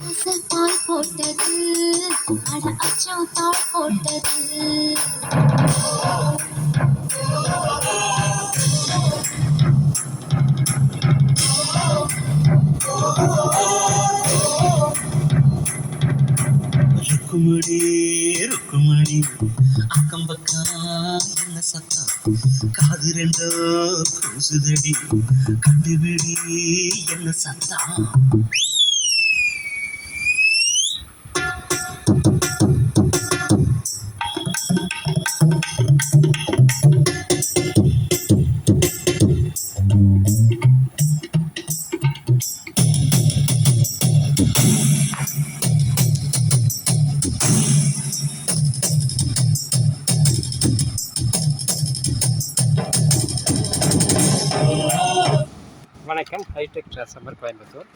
பால் போட்டது அட அச்சோ தாள் போட்டது. ருக்குமணி ருக்குமணி அக்கம் பக்கம் என்ன சத்தம் காது ரெண்டோ கூசுதடி கண்டுபிடி என்ன சத்தம். வணக்கம். Hi-tech transformer Coimbatore.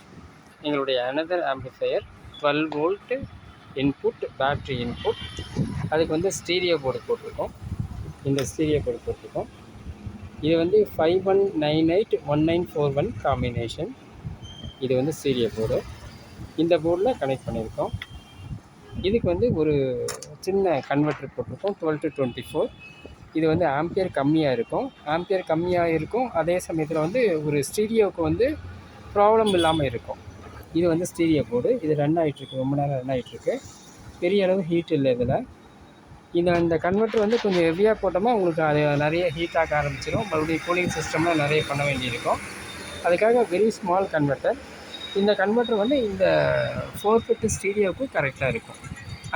எங்களுடைய another amplifier 12 volt input, battery input. அதுக்கு வந்து ஸ்டீரியோ போர்டு போட்டிருக்கோம். இந்த ஸ்டீரியோ போர்டு போட்டிருக்கோம். இது வந்து 51981941 காம்பினேஷன். இது வந்து ஸ்டீரியோ போர்டு. இந்த போர்டில் கனெக்ட் பண்ணியிருக்கோம். இதுக்கு வந்து ஒரு சின்ன கன்வெர்ட்டர் போட்டிருக்கோம் 12 to 24. இது வந்து ஆம்பியர் கம்மியாக இருக்கும். அதே சமயத்தில் வந்து ஒரு ஸ்டீரியோவுக்கு வந்து ப்ராப்ளம் இல்லாமல் இருக்கும். இது வந்து ஸ்டீரியோ போர்டு. இது ரன் ஆகிட்டுருக்கு, ரொம்ப நேரம் ரன் ஆகிட்டுருக்கு. பெரிய அளவு ஹீட் இல்லை இதில். இந்த கன்வெர்ட்டர் வந்து கொஞ்சம் ஹெவியாக போட்டோம்னா உங்களுக்கு அது நிறைய ஹீட் ஆக ஆரம்பிச்சிடும். மறுபடியும் கூலிங் சிஸ்டம்லாம் நிறைய பண்ண வேண்டியிருக்கும். அதுக்காக வெரி ஸ்மால் கன்வெர்ட்டர். இந்த கன்வெர்ட்டர் வந்து இந்த 450 ஸ்டீரியோவுக்கு கரெக்டாக இருக்கும்.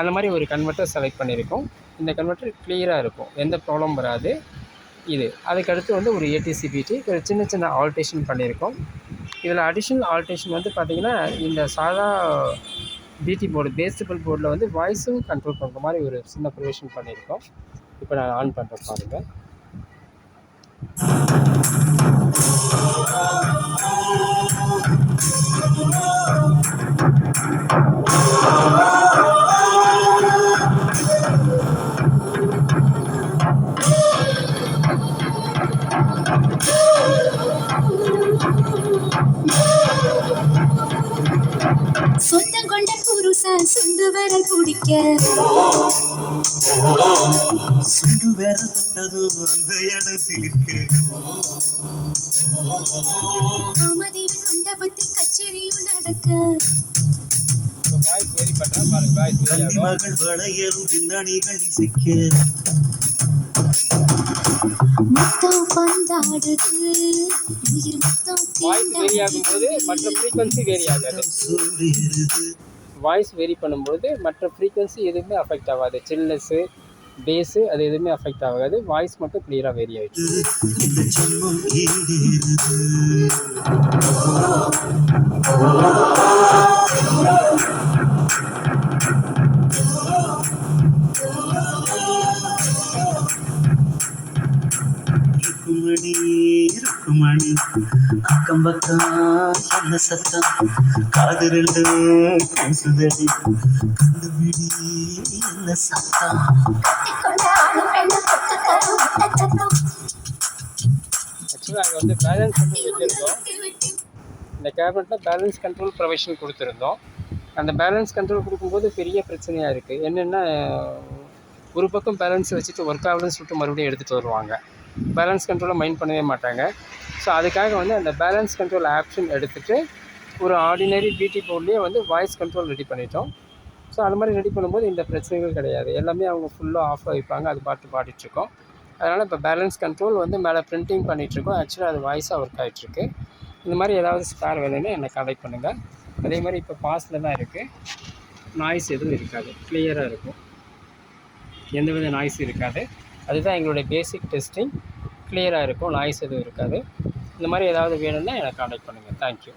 அந்த மாதிரி ஒரு கன்வெர்ட்டர் செலக்ட் பண்ணியிருக்கோம். இந்த கன்வெர்ட்டர் கிளியராக இருக்கும், எந்த ப்ராப்ளம் வராது. இது அதுக்கடுத்து வந்து ஒரு ஏடிசிபிடி ஒரு சின்ன ஆல்ட்ரேஷன் பண்ணியிருக்கோம். இதில் அடிஷ்னல் ஆல்ட்ரேஷன் வந்து பார்த்திங்கன்னா, இந்த சாதா பிடி போர்டு பேஸ்டபிள் போர்டில் வந்து வாய்ஸும் கண்ட்ரோல் பண்ணுற மாதிரி ஒரு சின்ன ப்ரொவிஷன் பண்ணியிருக்கோம். இப்போ நான் ஆன் பண்ணுறேன் பாருங்கள். சொந்தம் கொண்ட புருஷன் சுண்டு விரல் பிடிக்க சுண்டு வேற தொட்டது அந்த இடத்திற்கு காமதேவன் மண்டபத்தில் கச்சேரியும் நடக்க கல்வி மகள் வளையரும் பின்னணிகள் இசைக்க முத்தம் பந்தாடுது உயிர் முத்தம் வாய்ஸ் வேரி ஆகும்போது மற்ற ஃப்ரீக்வன்சி வேரி ஆகாது. வாய்ஸ் வேரி பண்ணும்போது மற்ற ஃப்ரீக்வன்சி எதுவுமே அஃபெக்ட் ஆகாது. சில்னஸ்ஸு, பேஸு அது எதுவுமே அஃபெக்ட் ஆகாது. வாய்ஸ் மட்டும் கிளியராக வேரி ஆகிடுச்சு. ருக்குமணி ருக்குமணி அக்கம் பக்கம் என்ன சத்தம் காது ரெண்டு கூசுதடி கண்டுபிடி என்ன சத்தம். ஆக்சுவலாக அங்கே வந்து பேலன்ஸ் கண்ட்ரோல் வச்சுருந்தோம். இந்த கேபினெட்டில் பேலன்ஸ் கண்ட்ரோல் ப்ரொவிஷன் கொடுத்துருந்தோம். அந்த பேலன்ஸ் கண்ட்ரோல் கொடுக்கும்போது பெரிய பிரச்சனையாக இருக்குது. என்னென்னா, ஒரு பக்கம் பேலன்ஸ் வச்சுட்டு ஒர்க் ஆகலன்னு சொல்லிட்டு மறுபடியும் எடுத்துகிட்டு வருவாங்க. பேலன்ஸ் கண்ட்ரோலை மைண்ட் பண்ணவே மாட்டாங்க. ஸோ அதுக்காக வந்து அந்த பேலன்ஸ் கண்ட்ரோல் ஆப்ஷன் எடுத்துகிட்டு ஒரு ஆர்டினரி பிடி போர்ட்லேயே வந்து வாய்ஸ் கண்ட்ரோல் ரெடி பண்ணிட்டோம். ஸோ அது மாதிரி ரெடி பண்ணும்போது இந்த பிரச்சனைகள் கிடையாது. எல்லாமே அவங்க ஃபுல்லாக ஆஃப் வைப்பாங்க, அது பாடிட்டுருக்கோம். அதனால் இப்போ பேலன்ஸ் கண்ட்ரோல் வந்து மேலே பிரிண்டிங் பண்ணிகிட்ருக்கோம். ஆக்சுவலாக அது வாய்ஸாக ஒர்க் ஆகிட்டுருக்கு. இந்த மாதிரி ஏதாவது ஸ்பேர் வேணும்னா என்னை கான்டாக்ட் பண்ணுங்கள். அதே மாதிரி இப்போ பாஸில் தான் இருக்குது. நாய்ஸ் எதுவும் இருக்காது, கிளியராக இருக்கும், எந்தவித நாய்ஸ் இருக்காது. அதுதான் எங்களுடைய பேசிக் டெஸ்டிங். கிளியராக இருக்கும், நாய்ஸ் எதுவும் இருக்காது. இந்த மாதிரி ஏதாவது வேணும்னா என்னை கான்டாக்ட் பண்ணுங்கள். தேங்க்யூ.